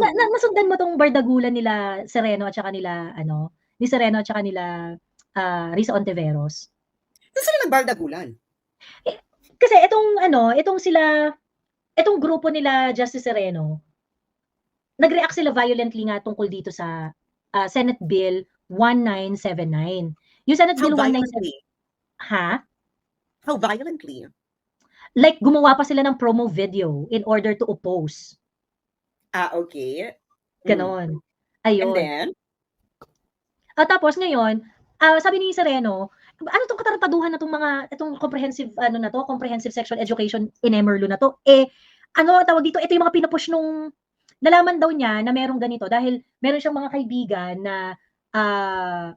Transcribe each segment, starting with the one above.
nasundan mo 'tong bardagulan nila Sereno at saka nila ano, ni Sereno at saka nila, Risa Ontiveros? Saan sila nagbardagulan? Eh, kasi itong ano, itong grupo nila Justice Sereno, nag-react sila violently nga tungkol dito sa, Senate Bill 1979. Yung Senate How Bill 197 violently? ha? How violently? Like gumawa pa sila ng promo video in order to oppose, Okay. Hmm. gano'n. And Ayun. then? Tapos ngayon, sabi ni Sereno, ano 'tong katarantaduhan na 'tong mga itong comprehensive ano na 'to, comprehensive sexual education in Emerlo na 'to, ano tawag dito, ito yung mga pinu-push nung nalaman daw niya na merong ganito dahil meron siyang mga kaibigan na, ah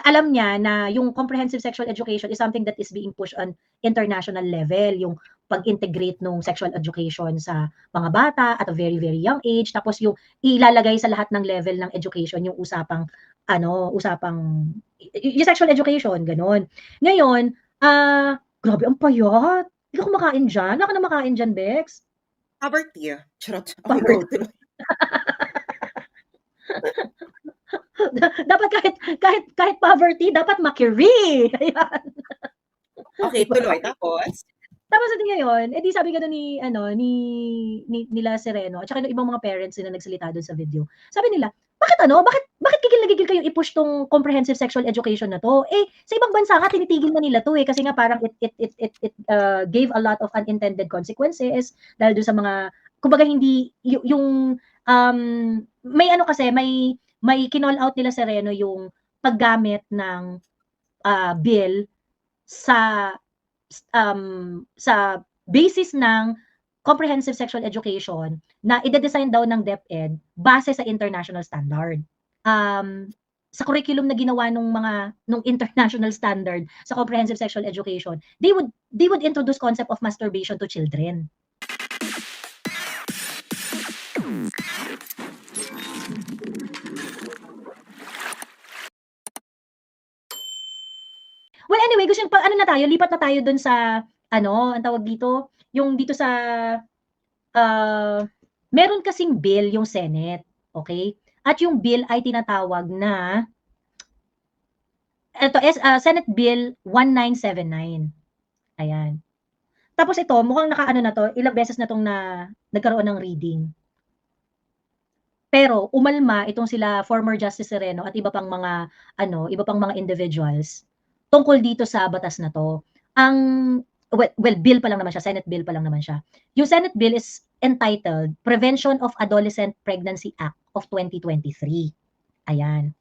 alam niya na yung comprehensive sexual education is something that is being pushed on international level, yung pag-integrate nung sexual education sa mga bata at a very, very young age, tapos yung ilalagay sa lahat ng level ng education yung usapang ano, yung sexual education, gano'n. Ngayon, grabe ang payat. Hindi ka kumakain diyan? Wala ka ng makain diyan, Bex? Poverty. Charot. Okay, Power go. Tuloy. dapat kahit kahit poverty dapat makiri, ayan, 'di Okay, ba? tuloy. Tapos? Tapos edi ngayon, edi sabi gano'n ni ano, nila Sereno at saka ng ibang mga parents din na nagsalita dun sa video. Sabi nila, bakit gigil na gigil kayong i-push 'tong comprehensive sexual education na 'to? Sa ibang bansa nga tinitigil na nila 'to, kasi nga parang it gave a lot of unintended consequences dahil dun sa mga kumbaga hindi yung, may ano kasi, may kinol out nila Sereno yung paggamit ng, bill sa sa basis ng comprehensive sexual education na ide-design daw ng DepEd base sa international standard. Um, sa curriculum na ginawa nung international standard sa comprehensive sexual education, they would introduce concept of masturbation to children. Well, anyway, gusto pa ano na tayo, lipat na tayo dun sa ano, ang tawag dito, yung dito sa meron kasing bill yung Senate, okay? At yung bill ay tinatawag na Senate Bill 1979, ayan. Tapos ito mukhang nakaano na 'to, ilang beses na 'tong nagkaroon ng reading. Pero umalma itong sila former Justice Sereno at iba pang mga ano, iba pang mga individuals tungkol dito sa batas na 'to. Ang bill pa lang naman siya, Senate bill pa lang naman siya. Yung Senate bill is entitled Prevention of Adolescent Pregnancy Act of 2023. Ayan.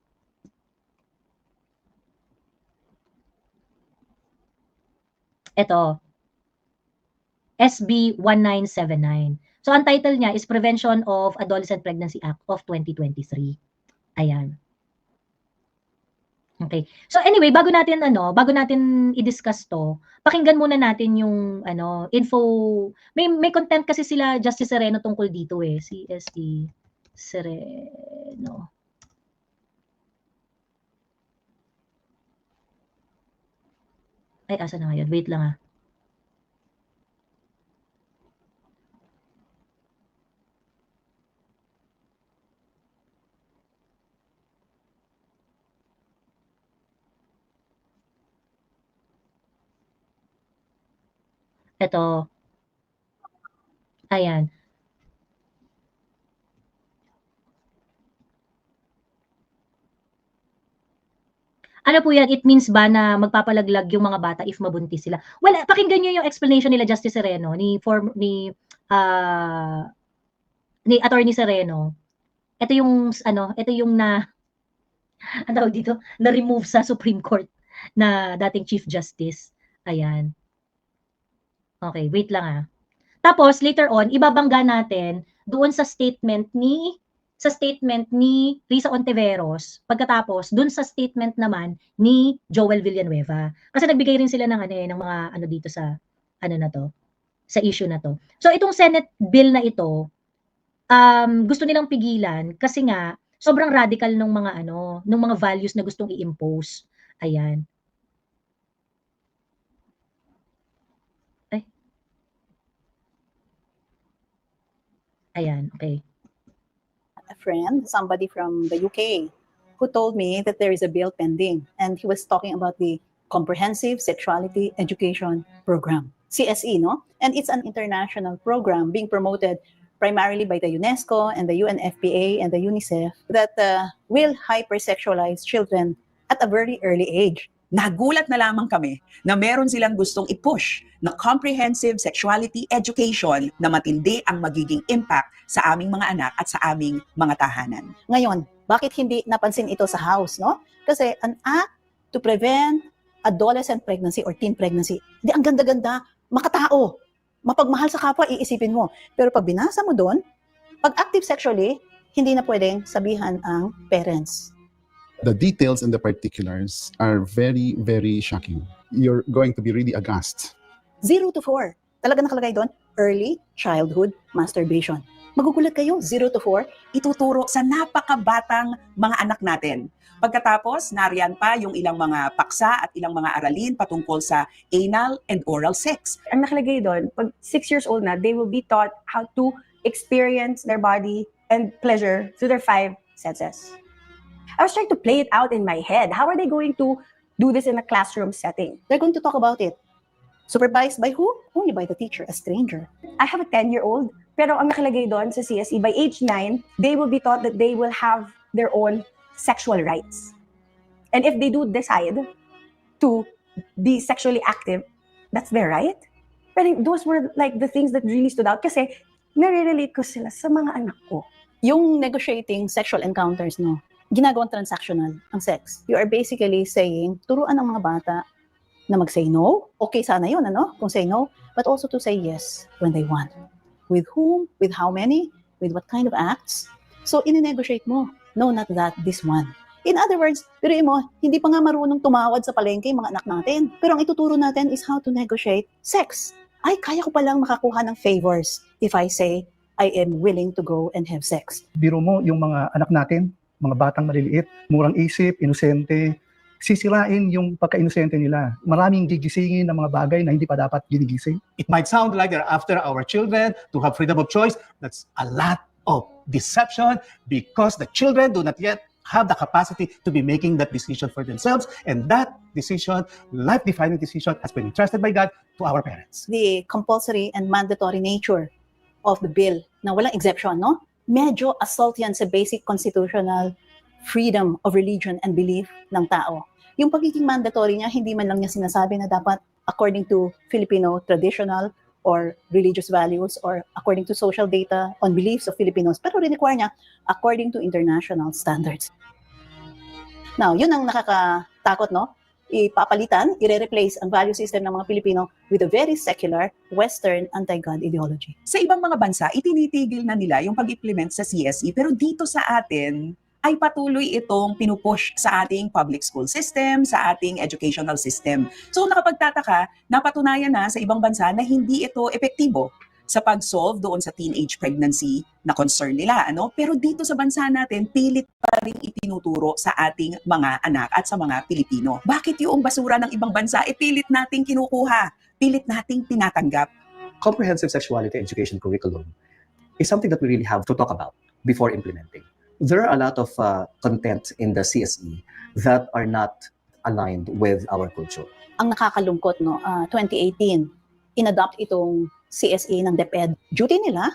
Ito, SB 1979. So ang title niya is Prevention of Adolescent Pregnancy Act of 2023. Ayan. Okay. So anyway, bago natin i-discuss 'to, pakinggan muna natin yung ano, may content kasi sila Justice Sereno tungkol dito, si ST Sereno. Ay, asan na nga yun? Wait lang, Eto, ayan. Ano po yan, it means ba na magpapalaglag yung mga bata if mabuntis sila? Well, pakinggan niyo yung explanation nila Justice Sereno ah, ni Attorney Sereno. Ito yung anong tawag dito, na-remove sa Supreme Court na dating Chief Justice. Ayan. Okay, wait lang. Tapos later on, ibabangga natin doon sa statement ni Risa Ontiveros, pagkatapos dun sa statement naman ni Joel Villanueva. Kasi nagbigay rin sila ng ano, ng mga ano dito sa ano na 'to, sa issue na 'to. So itong Senate bill na ito, gusto nilang pigilan kasi nga sobrang radical nung mga ano, nung mga values na gustong i-impose. Ayan. Ay, ayan, okey. friend, somebody from the UK, who told me that there is a bill pending, and he was talking about the Comprehensive Sexuality Education Program, CSE, no? And it's an international program being promoted primarily by the UNESCO and the UNFPA and the UNICEF that will hypersexualize children at a very early age. Nagulat na lamang kami na meron silang gustong i-push na comprehensive sexuality education na matindi ang magiging impact sa aming mga anak at sa aming mga tahanan. Ngayon, bakit hindi napansin ito sa House, no? Kasi an act to prevent adolescent pregnancy or teen pregnancy, di ang ganda-ganda, makatao, mapagmahal sa kapwa, iisipin mo. Pero pag binasa mo doon, pag active sexually, hindi na pwedeng sabihan ang parents. The details and the particulars are very, very shocking. You're going to be really aghast. 0 to 4. Talaga nakalagay doon, early childhood masturbation. Magugulat kayo, 0 to 4. Ituturo sa napakabatang mga anak natin. Pagkatapos, nariyan pa yung ilang mga paksa at ilang mga aralin patungkol sa anal and oral sex. Ang nakalagay doon, pag 6 years old na, they will be taught how to experience their body and pleasure through their 5 senses. I was trying to play it out in my head. How are they going to do this in a classroom setting? They're going to talk about it. Supervised by who? Only by the teacher, a stranger. I have a 10-year-old, pero ang nakalagay doon sa CSE, by age 9, they will be taught that they will have their own sexual rights. And if they do decide to be sexually active, that's their right. Pero those were like the things that really stood out kasi nare-relate ko sila sa mga anak ko. Yung negotiating sexual encounters, no? Ginagawang transactional ang sex. You are basically saying, turuan ang mga bata na mag-say no. Okay sana yun, ano? Kung say no. But also to say yes when they want. With whom? With how many? With what kind of acts? So, ine-negotiate mo. No, not that, this one. In other words, piruin mo, hindi pa nga marunong tumawad sa palengke yung mga anak natin. Pero ang ituturo natin is how to negotiate sex. Ay, kaya ko palang makakuha ng favors if I say I am willing to go and have sex. Biro mo yung mga anak natin, mga batang maliliit, murang isip, inosente, sisirain yung pagka-inosente nila. Maraming gigisingin ng mga bagay na hindi pa dapat ginigising. It might sound like they're after our children to have freedom of choice. That's a lot of deception because the children do not yet have the capacity to be making that decision for themselves. And that decision, life-defining decision, has been entrusted by God to our parents. The compulsory and mandatory nature of the bill na walang exception, no? Medyo assault yan sa basic constitutional freedom of religion and belief ng tao. Yung pagiging mandatory niya, hindi man lang niya sinasabi na dapat according to Filipino traditional or religious values or according to social data on beliefs of Filipinos, pero rin-require niya according to international standards. Now, yun ang nakakatakot, no? Ipapalitan, ire-replace ang value system ng mga Pilipino with a very secular, Western, anti-God ideology. Sa ibang mga bansa, itinitigil na nila yung pag-implement sa CSE, pero dito sa atin, ay patuloy itong pinupush sa ating public school system, sa ating educational system. So nakapagtataka, napatunayan na sa ibang bansa na hindi ito epektibo sa pag-solve doon sa teenage pregnancy na concern nila. Ano? Pero dito sa bansa natin, pilit pa rin itinuturo sa ating mga anak at sa mga Pilipino. Bakit yung basura ng ibang bansa, pilit nating kinukuha, pilit nating tinatanggap? Comprehensive sexuality education curriculum is something that we really have to talk about before implementing. There are a lot of content in the CSE that are not aligned with our culture. Ang nakakalungkot, no, 2018, inadopt itong CSE ng DepEd. Duty nila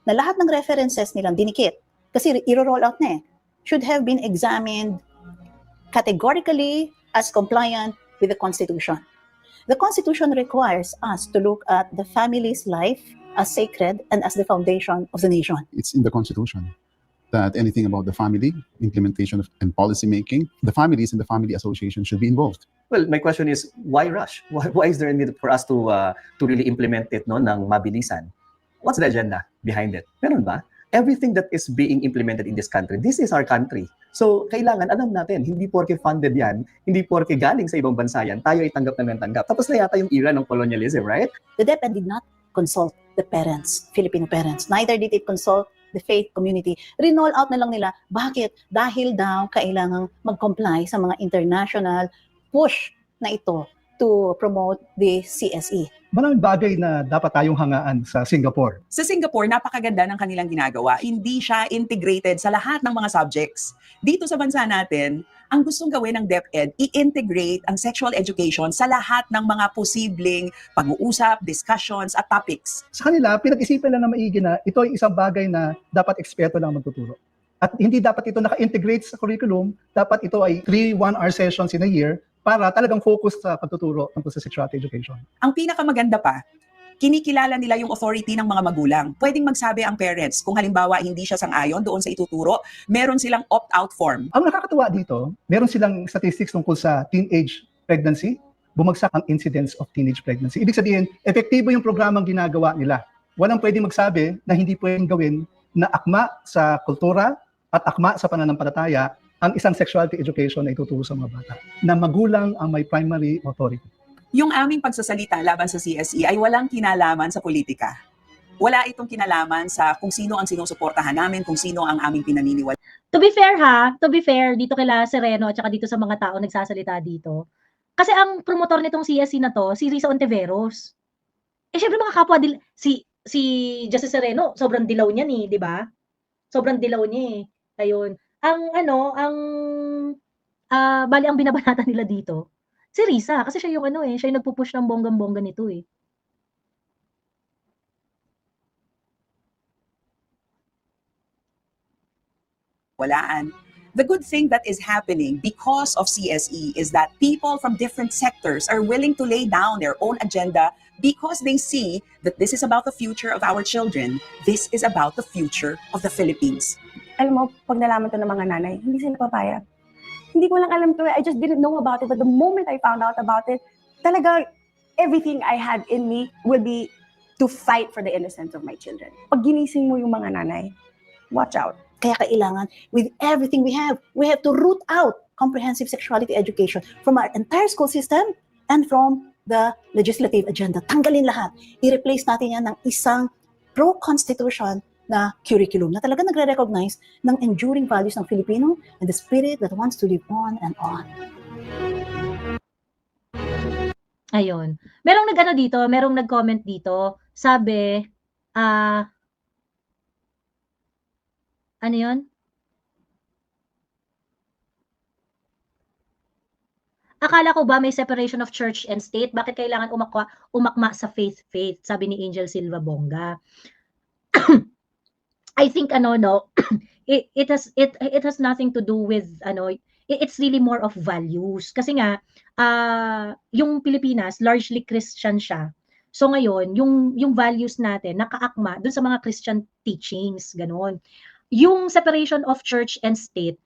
na lahat ng references nilang dinikit. Kasi i-roll out na eh. Should have been examined categorically as compliant with the Constitution. The Constitution requires us to look at the family's life as sacred and as the foundation of the nation. It's in the Constitution that anything about the family, implementation and policy making, the families and the family association should be involved. Well, my question is, why rush? Why is there a need for us to really implement it, no, ng mabilisan? What's the agenda behind it? Meron ba? Everything that is being implemented in this country, this is our country. So, kailangan, alam natin, hindi porke funded yan, hindi porke galing sa ibang bansa yan, tayo ay tanggap na ng tanggap. Tapos na yata yung era ng colonialism, right? The DepEd did not consult the parents, Filipino parents. Neither did it consult the faith community. Rinol out na lang nila. Bakit? Dahil daw kailangang mag-comply sa mga international push na ito to promote the CSE? Maraming bagay na dapat tayong hangaan sa Singapore. Sa Singapore, napakaganda ng kanilang ginagawa. Hindi siya integrated sa lahat ng mga subjects. Dito sa bansa natin, ang gustong gawin ng DepEd, i-integrate ang sexual education sa lahat ng mga posibleng pag-uusap, discussions, at topics. Sa kanila, pinag-isipan lang na maigi na ito ay isang bagay na dapat eksperto lang magtuturo. At hindi dapat ito naka-integrate sa curriculum, dapat ito ay 3 one-hour sessions in a year para talagang focus sa pagtuturo tungkol sa sexuality education. Ang pinakamaganda pa, kinikilala nila yung authority ng mga magulang. Pwedeng magsabi ang parents kung halimbawa hindi siya sang-ayon doon sa ituturo, meron silang opt-out form. Ang nakakatuwa dito, meron silang statistics tungkol sa teenage pregnancy, bumagsak ang incidence of teenage pregnancy. Ibig sabihin, epektibo yung programang ginagawa nila. Walang pwedeng magsabi na hindi pwedeng gawin na akma sa kultura at akma sa pananampalataya ang isang sexuality education na ituturo sa mga bata, na magulang ang may primary authority. Yung aming pagsasalita laban sa CSE ay walang kinalaman sa politika. Wala itong kinalaman sa kung sino ang sinusuportahan namin, kung sino ang aming pinaniniwala. To be fair, dito kila Sereno at saka dito sa mga tao nagsasalita dito. Kasi ang promotor nitong CSE na to, si Risa Ontiveros. Eh syempre mga kapwa, si Justice Sereno, sobrang dilaw niya ni, di ba? Sobrang dilaw niya eh. Ayun. Bali ang binabanatan nila dito, si Risa, kasi siya yung siya yung nagpupush ng bonggang-bongga nito eh. Walaan. The good thing that is happening because of CSE is that people from different sectors are willing to lay down their own agenda because they see that this is about the future of our children. This is about the future of the Philippines. Alam mo, pag nalaman to ng mga nanay, hindi sila papayag. Hindi ko lang alam to. I just didn't know about it. But the moment I found out about it, talaga, everything I had in me will be to fight for the innocence of my children. Pag ginising mo yung mga nanay, watch out. Kaya kailangan, with everything we have to root out comprehensive sexuality education from our entire school system and from the legislative agenda. Tanggalin lahat. I-replace natin yan ng isang pro-constitution na curriculum na talaga nagre-recognize ng enduring values ng Filipino and the spirit that wants to live on and on. Ayun. Merong merong nag-comment dito. Sabi, ano yun? Akala ko ba may separation of church and state? Bakit kailangan umakma sa faith? Sabi ni Angel Silva Bonga. I think it has nothing to do with it's really more of values kasi nga yung Pilipinas largely Christian siya. So ngayon, yung values natin nakaakma dun sa mga Christian teachings, ganon. Yung separation of church and state,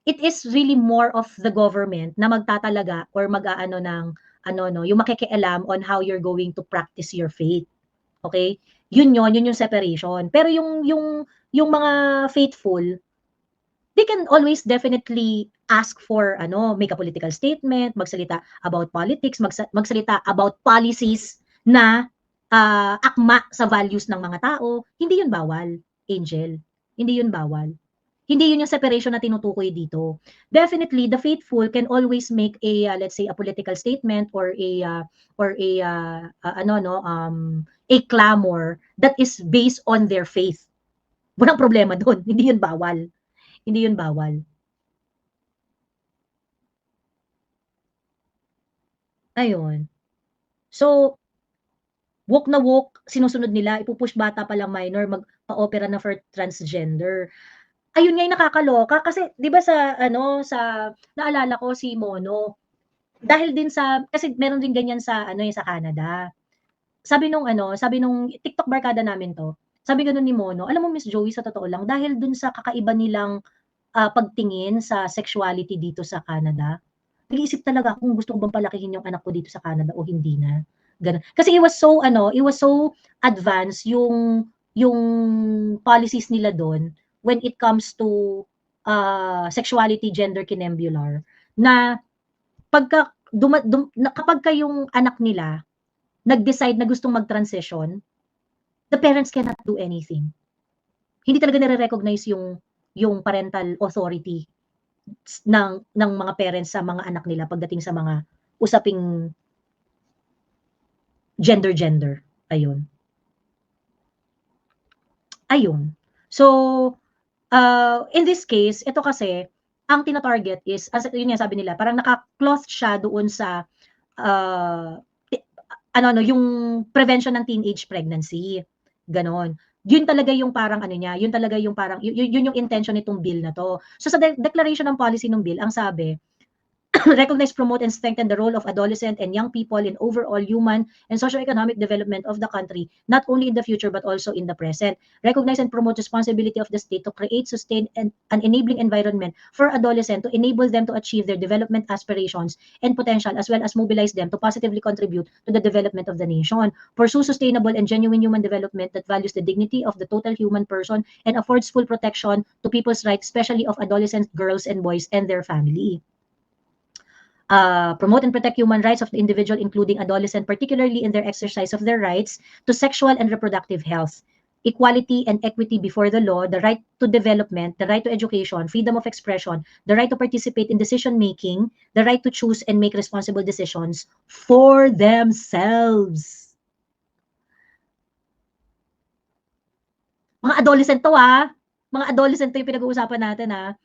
it is really more of the government na magtatalaga or mag-aano ng yung makikialam on how you're going to practice your faith. Okay? Yun yung separation. Pero yung mga faithful, they can always definitely ask for make a political statement, magsalita about politics, magsalita about policies na akma sa values ng mga tao. Hindi yun bawal, Angel. Hindi yun bawal. Hindi yun yung separation na tinutukoy dito. Definitely, the faithful can always make a let's say a political statement or a clamor that is based on their faith. Walang problema doon. Hindi yun bawal. Hindi yun bawal. Ayun. So, woke na woke, sinusunod nila, ipupush bata pa lang minor, magpa-opera na for transgender. Ayun nga yung nakakaloka kasi 'di ba sa naalala ko si Mono. Dahil din kasi meron din ganyan sa sa Canada. Sabi nung TikTok barkada namin to. Sabi gano'n ni Mono, alam mo Miss Joey sa totoo lang dahil dun sa kakaiba nilang pagtingin sa sexuality dito sa Canada. Nag-iisip talaga kung gusto ko bang palakihin yung anak ko dito sa Canada o hindi na. Ganun. Kasi it was so advanced yung policies nila doon when it comes to sexuality, gender kinembular, na kapag yung anak nila nag-decide na gustong mag-transition, the parents cannot do anything. Hindi talaga nire-recognize yung parental authority ng mga parents sa mga anak nila pagdating sa mga usaping gender. Ayun. Ayun. So, in this case, ito kasi, ang tina-target is, as yun nga sabi nila, parang naka-cloth siya doon sa, yung prevention ng teenage pregnancy. Ganon. Yun talaga yung parang ano niya, yun talaga yung parang, yun yung intention nitong bill na to. So sa declaration ng policy ng bill, ang sabi, recognize, promote, and strengthen the role of adolescent and young people in overall human and socio-economic development of the country, not only in the future but also in the present. Recognize and promote responsibility of the state to create, sustain, and an enabling environment for adolescents to enable them to achieve their development aspirations and potential, as well as mobilize them to positively contribute to the development of the nation. Pursue sustainable and genuine human development that values the dignity of the total human person and affords full protection to people's rights, especially of adolescents, girls, and boys, and their family. Promote and protect human rights of the individual, including adolescent, particularly in their exercise of their rights to sexual and reproductive health, equality and equity before the law, the right to development, the right to education, freedom of expression, the right to participate in decision-making, the right to choose and make responsible decisions for themselves. Mga adolescent to mga adolescent to yung pinag-uusapan natin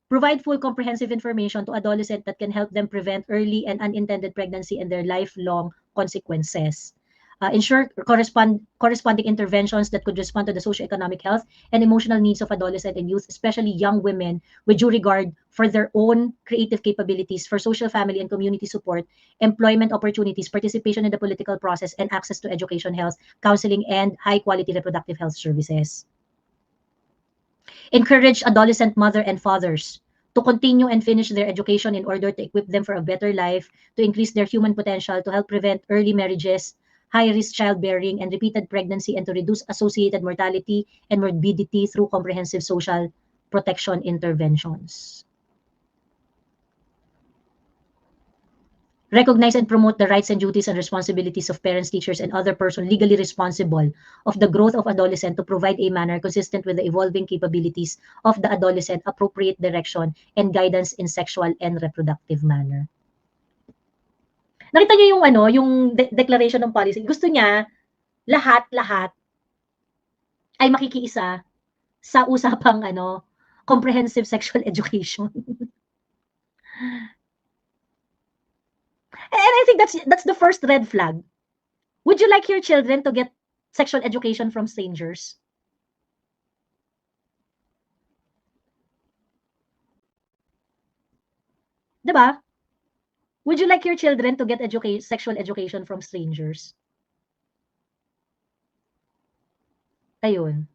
Provide full comprehensive information to adolescents that can help them prevent early and unintended pregnancy and their lifelong consequences. Ensure corresponding interventions that could respond to the socioeconomic health and emotional needs of adolescents and youth, especially young women, with due regard for their own creative capabilities, for social, family, and community support, employment opportunities, participation in the political process, and access to education, health, counseling, and high-quality reproductive health services. Encourage adolescent mother and fathers to continue and finish their education in order to equip them for a better life, to increase their human potential, to help prevent early marriages, high-risk childbearing, and repeated pregnancy, and to reduce associated mortality and morbidity through comprehensive social protection interventions. Recognize and promote the rights and duties and responsibilities of parents, teachers, and other persons legally responsible of the growth of adolescent to provide a manner consistent with the evolving capabilities of the adolescent, appropriate direction, and guidance in sexual and reproductive manner. Nakita niyo yung declaration ng policy. Gusto niya lahat ay makikiisa sa usapang comprehensive sexual education. And I think that's the first red flag. Would you like your children to get sexual education from strangers? Diba? Would you like your children to get sexual education from strangers? Ayun.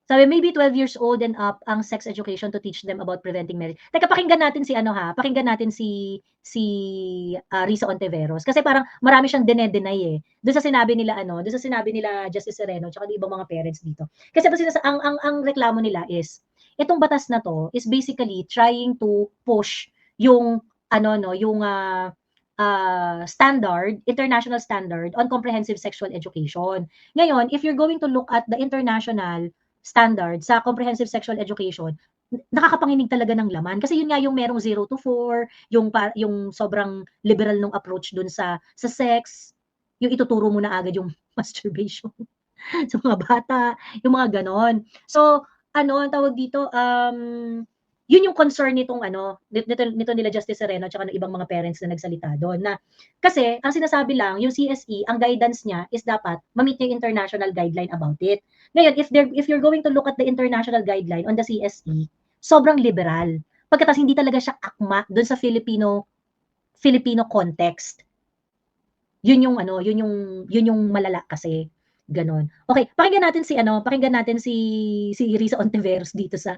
Sabi, maybe 12 years old and up ang sex education to teach them about preventing marriage. Teka, pakinggan natin si pakinggan natin si Risa Ontiveros. Kasi parang marami siyang deny doon sa sinabi nila Justice Sereno tsaka ibang mga parents dito. Kasi ang reklamo nila is, itong batas na to is basically trying to push yung standard, international standard on comprehensive sexual education. Ngayon, if you're going to look at the international standard sa comprehensive sexual education, nakakapanginig talaga ng laman. Kasi yun nga yung merong 0 to 4, yung sobrang liberal nung approach dun sa sex, yung ituturo mo na agad yung masturbation sa mga bata, yung mga ganon. So, ang tawag dito, yun yung concern nitong nito nila Justice Sereno at ng ibang mga parents na nagsalita doon na kasi ang sinasabi lang yung CSE, ang guidance niya is dapat ma-meet yung international guideline about it. Ngayon, if you're going to look at the international guideline on the CSE, sobrang liberal. Pagkatapos hindi talaga siya akma doon sa Filipino context. Yun yung malala kasi ganon. Okay, pakinggan natin si Risa Ontiveros dito sa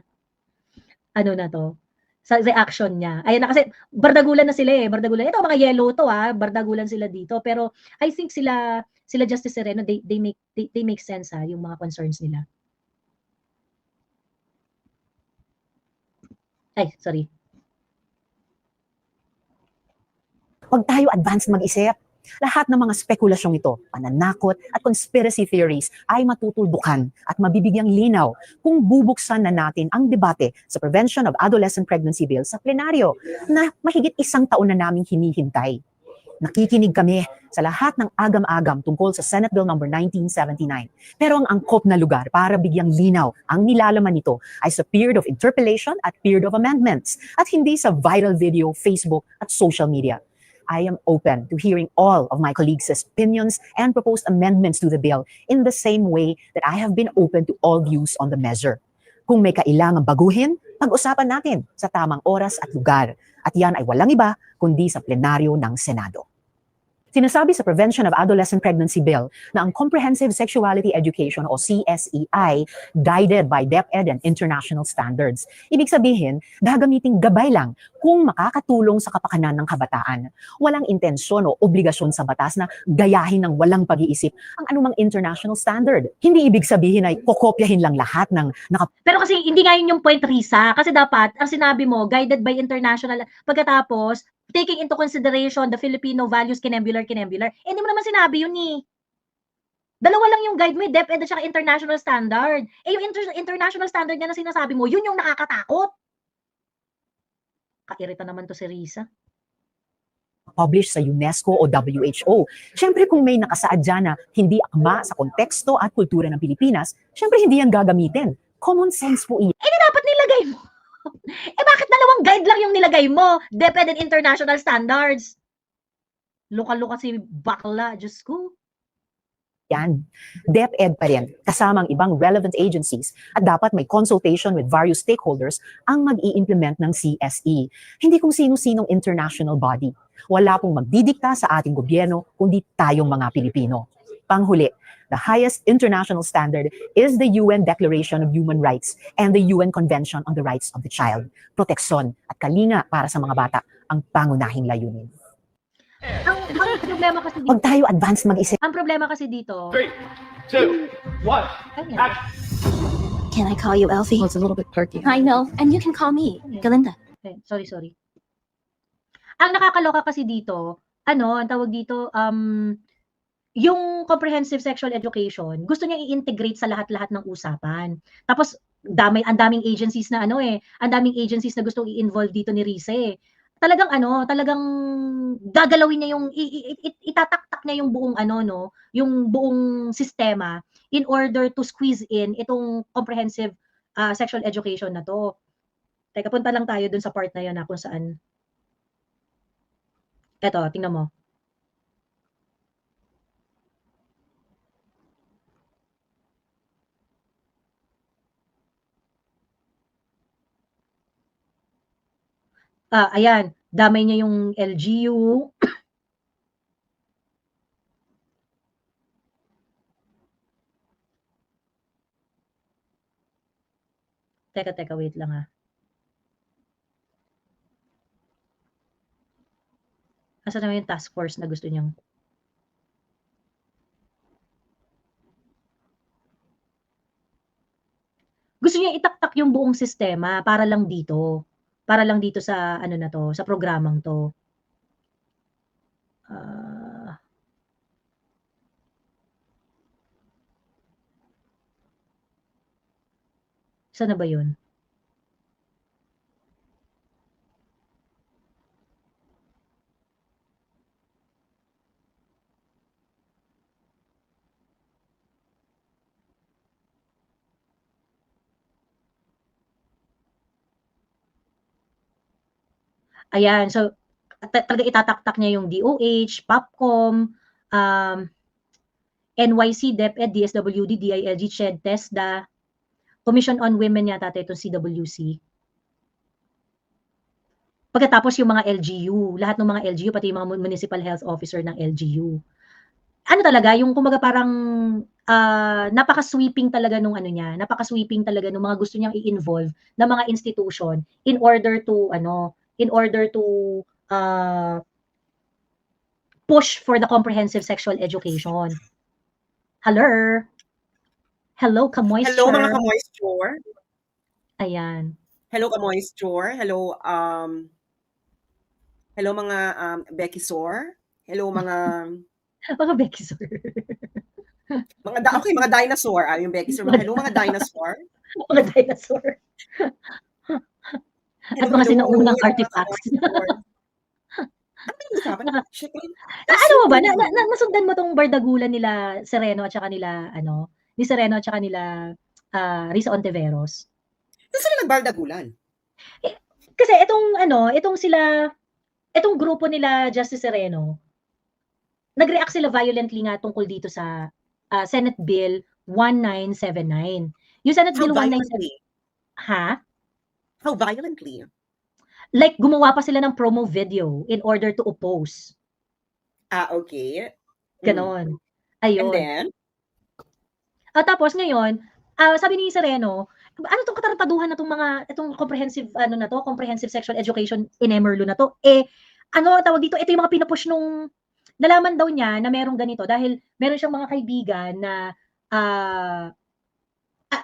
na to, sa reaction niya. Ayan na kasi bardagulan na sila bardagulan. Ito mga yellow to bardagulan sila dito. Pero I think sila Justice Sereno, they make sense yung mga concerns nila. Ay, sorry. Huwag tayo advance mag-isip. Lahat ng mga spekulasyong ito, pananakot at conspiracy theories ay matutuldukan at mabibigyang linaw kung bubuksan na natin ang debate sa Prevention of Adolescent Pregnancy Bill sa plenaryo na mahigit 1 taon na naming hinihintay. Nakikinig kami sa lahat ng agam-agam tungkol sa Senate Bill number 1979. Pero ang angkop na lugar para bigyang linaw ang nilalaman nito ay sa period of interpellation at period of amendments at hindi sa viral video, Facebook at social media. I am open to hearing all of my colleagues' opinions and proposed amendments to the bill in the same way that I have been open to all views on the measure. Kung may kailangang baguhin, pag-usapan natin sa tamang oras at lugar. At yan ay walang iba kundi sa plenaryo ng Senado. Sinasabi sa Prevention of Adolescent Pregnancy Bill na ang Comprehensive Sexuality Education o CSEI guided by DepEd and international standards. Ibig sabihin, gagamiting gabay lang kung makakatulong sa kapakanan ng kabataan. Walang intensyon o obligasyon sa batas na gayahin ng walang pag-iisip ang anumang international standard. Hindi ibig sabihin ay kokopyahin lang lahat ng Pero kasi hindi nga yun yung point, Risa. Kasi dapat, ang sinabi mo, guided by international, pagkatapos, taking into consideration the Filipino values, kinembular. Hindi mo naman sinabi yun eh. Dalawa lang yung guide mo, DepEd at saka international standard. Yung international standard nga na sinasabi mo, yun yung nakakatakot. Kairita naman to si Risa. published sa UNESCO o WHO. Siyempre kung may nakasaad dyan na hindi akma sa konteksto at kultura ng Pilipinas, siyempre hindi yan gagamitin. Common sense po iyan. Dapat nilagay mo. Bakit dalawang guide lang yung nilagay mo? DepEd and international standards. Luka-luka si bakla, Diyos ko. Yan. DepEd pa rin, kasamang ibang relevant agencies at dapat may consultation with various stakeholders ang mag-i-implement ng CSE. Hindi kung sino-sinong international body. Wala pong magdidikta sa ating gobyerno kundi tayong mga Pilipino. Panghuli, the highest international standard is the UN Declaration of Human Rights and the UN Convention on the Rights of the Child. Proteksyon at kalinga para sa mga bata ang pangunahing layunin. Ang problema kasi dito, Huwag tayo advance mag-isip. ang problema kasi dito, 3, 2, 1. Kanya. Can I call you Elfie? It's a little bit perky. I know, and you can call me Galinda. Sorry. Ang nakakaloka kasi dito, ang tawag dito, yung comprehensive sexual education, gusto niya i-integrate sa lahat-lahat ng usapan. Tapos, ang daming agencies na ang daming agencies na gustong i-involve dito ni Rize. Talagang gagalawin niya yung, itataktak niya yung buong yung buong sistema in order to squeeze in itong comprehensive sexual education na to. Teka, punta lang tayo dun sa part na yun na kung saan. Eto, tingnan mo. Ayan, damay niya yung LGU. Teka, wait lang ha. Asa naman yung task force na gusto niyang? Gusto niya itaktak yung buong sistema para lang dito. Para lang dito sa na to, sa programang to. Saan na ba yun? Ayan, so talaga itataktak niya yung DOH, POPCOM, NYC, DepEd, DSWD, DILG, CHED, TESDA, Commission on Women yata itong CWC. Pagkatapos yung mga LGU, lahat ng mga LGU, pati yung mga municipal health officer ng LGU. Talaga, yung kumbaga parang napaka-sweeping talaga nung napaka-sweeping talaga nung mga gusto niyang i-involve na mga institution in order to push for the comprehensive sexual education. Hello, Kamoisture. Hello, mga Kamoisture. Ayan. Hello, Kamoisture. Hello, mga Becky Sor. Hello mga Mga Becky Sir. mga dinosaur. Yung Becky Sir. Hello mga dinosaur. Mga dinosaur. At mga sinaunang Hello, mga artifacts. dinosaur. Ano ba yung usapan? Shit, Ano mo ba? Nasundan mo tong bardagulan nila Sereno at saka nila, ni Sereno at saka nila Risa Ontiveros? Saan sila nagbardagulan? Kasi itong grupo nila Justice Sereno, nag-react sila violently nga tungkol dito sa Senate Bill 1979. Yung Senate How Bill 1979, violently? How violently? like gumawa pa sila ng promo video in order to oppose. Okay. Ganon. And Ayun. then? Tapos ngayon, sabi ni Sereno, ano tong katarataduhan na itong comprehensive sexual education in Emerlo na to? Tawag dito, ito yung mga pinupush nung, nalaman daw niya na merong ganito dahil meron siyang mga kaibigan na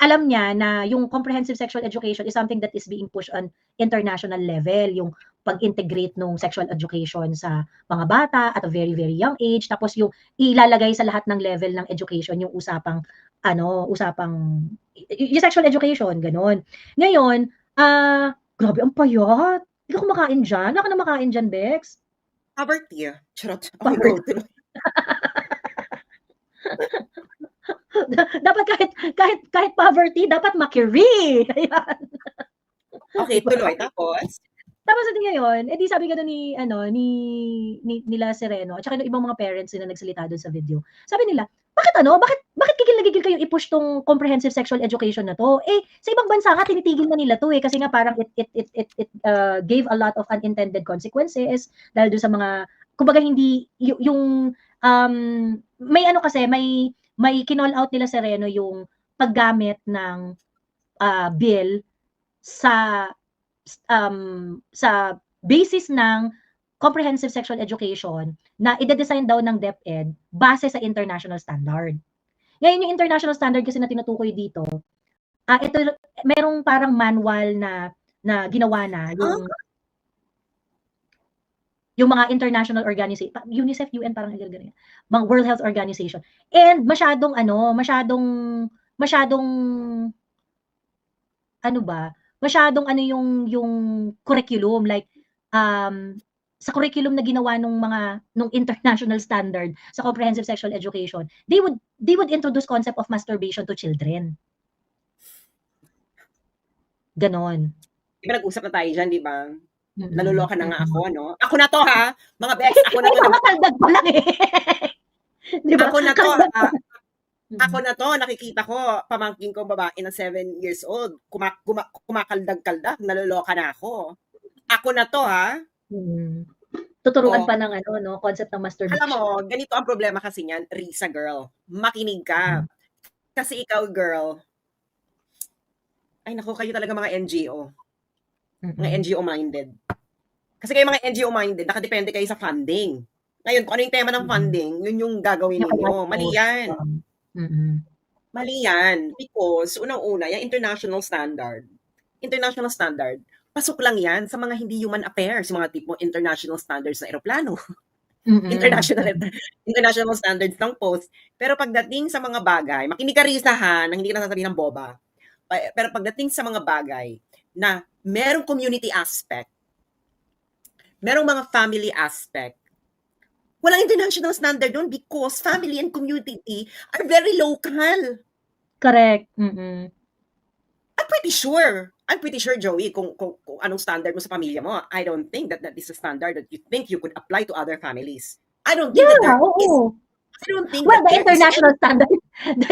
alam niya na yung comprehensive sexual education is something that is being pushed on international level, yung pag-integrate ng sexual education sa mga bata at a very, very young age, tapos yung ilalagay sa lahat ng level ng education yung usapang yung sexual education, ganon. Ngayon, grabe, ang payat. Hindi ka kumakain dyan. Wala ka na makain dyan, Bex. Poverty. Charot. Poverty. Dapat kahit poverty, dapat makiri. Ayan. Okay, tuloy. Tapos edi ngayon, edi sabi nga nila Sereno, at saka yung ibang mga parents na nagsalita doon sa video. Sabi nila, bakit gigil na gigil kayong i-push tong comprehensive sexual education na to? Sa ibang bansa nga tinitigil na nila to kasi nga parang it gave a lot of unintended consequences dahil doon sa mga, kumbaga hindi yung may kinall out nila Sereno yung paggamit ng bill sa basis ng comprehensive sexual education na ide-design daw ng DepEd base sa international standard. Ngayon yung international standard kasi na tinutukoy dito, ito merong parang manual na ginawa na yung mga international organization, UNICEF, UN, parang ganyan, mga World Health Organization. And masyadong yung curriculum, like sa curriculum na ginawa nung international standard sa comprehensive sexual education, they would introduce concept of masturbation to children. Ganon. Di ba nag-usap na tayo dyan, di ba? Naluloka na nga ako, no? Ako na to, ha? Mga Bex, ako na to. Makaldag pa lang Diba? Ako na to, nakikita ko, pamangkin ko babae na 7 years old, kumakaldag-kaldag, naluloka na ako. Ako na to, ha? Tuturuan pa ng concept ng masturbation. Alam mo, ganito ang problema kasi niyan, Risa girl. Makinig ka. Kasi ikaw, girl, ay naku, kayo talaga mga NGO. Mga NGO-minded. Kasi kayo mga NGO-minded, nakadepende kayo sa funding. Ngayon, kung ano yung tema ng funding, yun yung gagawin ninyo. Mali yan. Mali yan. Because, unang-una, yung international standard, pasok lang yan sa mga hindi human affairs, yung mga tipo international standards na eroplano. International standards ng post. Pero pagdating sa mga bagay, makinig ka Risa ha, nang hindi ka nasasabihin ng boba. Pero pagdating sa mga bagay na merong community aspect, merong mga family aspect, walang international standard doon because family and community are very local. Correct. I'm pretty sure, Joey, kung anong standard mo sa pamilya mo. I don't think that is a standard that you think you could apply to other families. I don't think that there is. I don't think the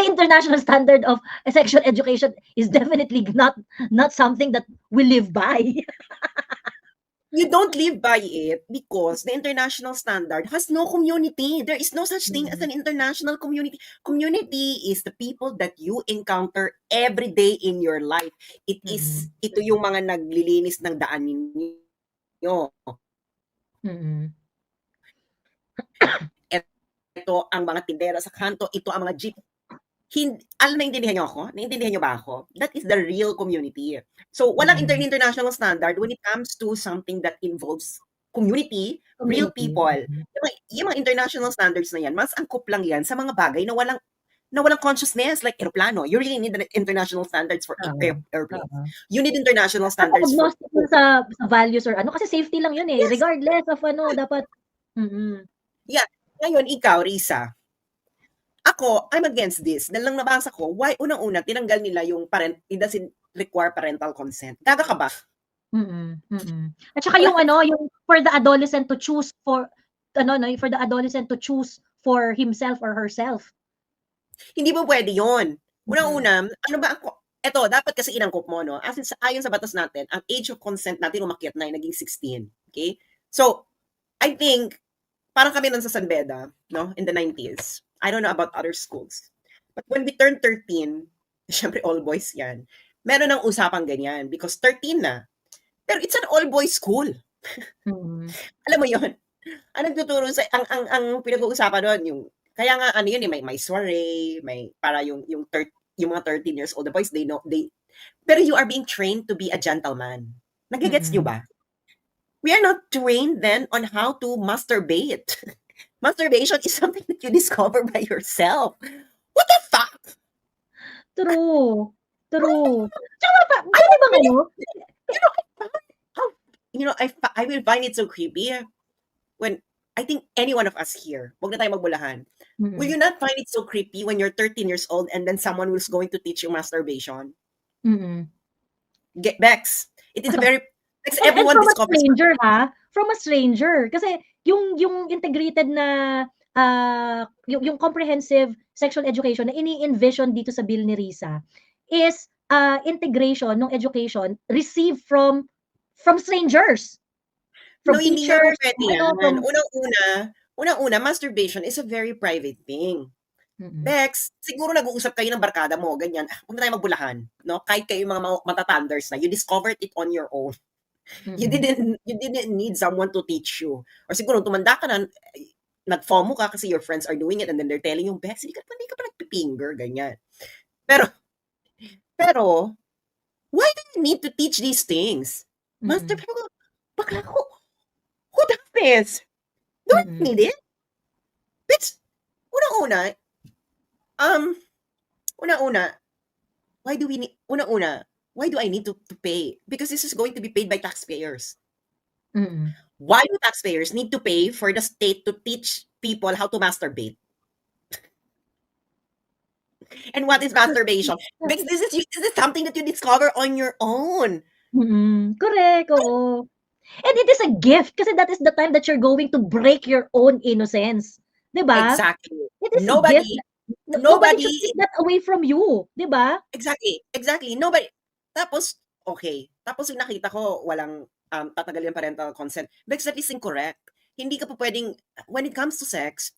international standard of sexual education is definitely not something that we live by. You don't live by it because the international standard has no community. There is no such thing as an international community. Community is the people that you encounter every day in your life. Ito yung mga naglilinis ng daan ninyo. Ito ang mga tindera sa kanto. Ito ang mga jeep. Naintindihan niyo ako? Naintindihan niyo ba ako? That is the real community. So, walang international standard when it comes to something that involves community, real people. Yung mga international standards na yan, mas angkop lang yan sa mga bagay na walang consciousness, like aeroplano. You really need the international standards for airplanes. You need international standards for... Agnostic yun sa values or ano, kasi safety lang yun eh. Yes. Regardless of ano, dapat... Ngayon, ikaw, Risa, ako, I'm against this. Dahil lang nabasa ko, why unang-una, tinanggal nila yung it doesn't require parental consent. Gaga ka ba? At saka yung ano, yung for the adolescent to choose for himself or herself. Hindi mo pwede yun. Unang-una, ano ba ako? Eto, dapat kasi inangkop mo, no? Ayon sa batas natin, ang age of consent natin umakyat na, naging 16. Okay? So, I think, parang kami nun sa San Beda, no? In the 90s. I don't know about other schools. But when we turned 13, syempre all boys yan, meron ng usapang ganyan because 13 na. Pero it's an all-boys school. Alam mo yun? Ang nagtuturo sa, ang pinag-uusapan doon, yung, kaya nga ano yun, may soiree, may, para yung mga 13 years old, the boys, pero you are being trained to be a gentleman. Nagigets nyo ba? We are not trained then on how to masturbate. Masturbation is something that you discover by yourself. What the fuck? True. Tsaka pwede ba ngayon? I will find it so creepy when I think any one of us here, wag na tayo magbulahan. Will you not find it so creepy when you're 13 years old and then someone was going to teach you masturbation? Bex, it is a very... everyone from discovers... a stranger, ha? From a stranger. Kasi yung integrated na yung comprehensive sexual education na ini-envision dito sa bill ni Risa is integration ng education received from strangers. From hindi teachers. Yan. Unang-una, masturbation is a very private thing. Bex, siguro nag-uusap kayo ng barkada mo, ganyan. Huwag na tayo magbulahan. No? Kahit kayo mga matatanders na, you discovered it on your own. You didn't need someone to teach you. Or siguro tumanda ka na, nag-FOMO ka kasi your friends are doing it and then they're telling you, Bex, hindi ka pa nagpipinger, ganyan. Pero, why do you need to teach these things? Master, bakla ko. Who does this? Do I need it? Bitch, unang-una, why do I need to pay? Because this is going to be paid by taxpayers. Why do taxpayers need to pay for the state to teach people how to masturbate? And what is masturbation? Because this is something that you discover on your own. Correct, oo. And it is a gift kasi that is the time that you're going to break your own innocence. Diba? Exactly. It is Nobody a gift. Nobody should take that away from you. Diba? Exactly. Nobody. Tapos, okay. Tapos yung nakita ko, walang tatagal yung parental consent. Because that is incorrect. Hindi ka po pwedeng, when it comes to sex,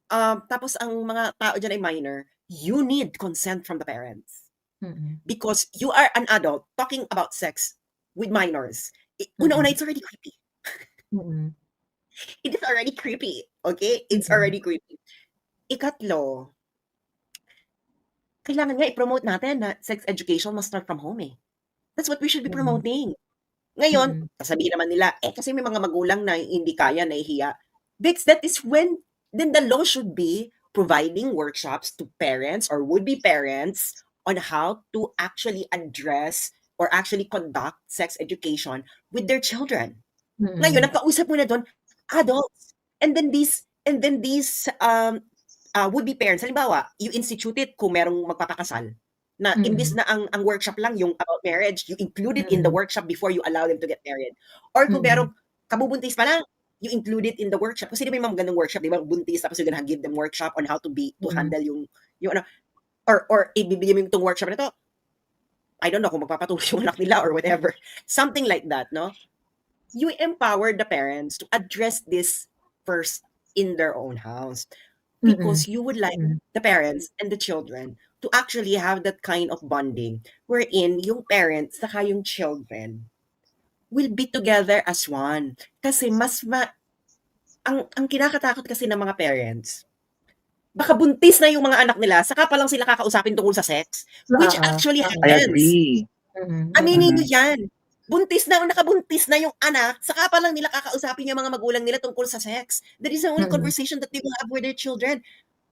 tapos ang mga tao dyan ay minor, you need consent from the parents. Because you are an adult talking about sex with minors. Una-una, it's already creepy. It is already creepy. Okay? It's already creepy. Ikatlo, kailangan nga i-promote natin na sex education must start from home eh. That's what we should be promoting. Ngayon, sasabihin naman nila, kasi may mga magulang na hindi kaya, nahihiya. Because that is when, then the law should be providing workshops to parents or would-be parents on how to actually address or actually conduct sex education with their children. Ngayon, ang kausap mo na doon, adults. And then these would-be parents, halimbawa, you instituted kung merong magpapakasal, na imbis na ang workshop lang yung about marriage, you include it in the workshop before you allow them to get married. Or kung merong kabubuntis pa lang, you include it in the workshop. Kasi di ba yung mga ganang workshop, di ba, buntis, tapos you're gonna give them workshop on how to handle yung ano, or ibibigay mo yung itong workshop na to, I don't know kung magpapatuloy yung anak nila or whatever. Something like that, no? You empower the parents to address this first in their own house. Because you would like the parents and the children to actually have that kind of bonding wherein yung parents saka yung children will be together as one. Kasi ang kinakatakot kasi ng mga parents, baka buntis na yung mga anak nila, saka pa lang sila kakausapin tungkol sa sex, which actually happens. I agree. Aminin nyo yan. buntis na, nakabuntis na yung anak, saka pa lang nila kakausapin yung mga magulang nila tungkol sa sex. That is the only conversation that they will have with their children.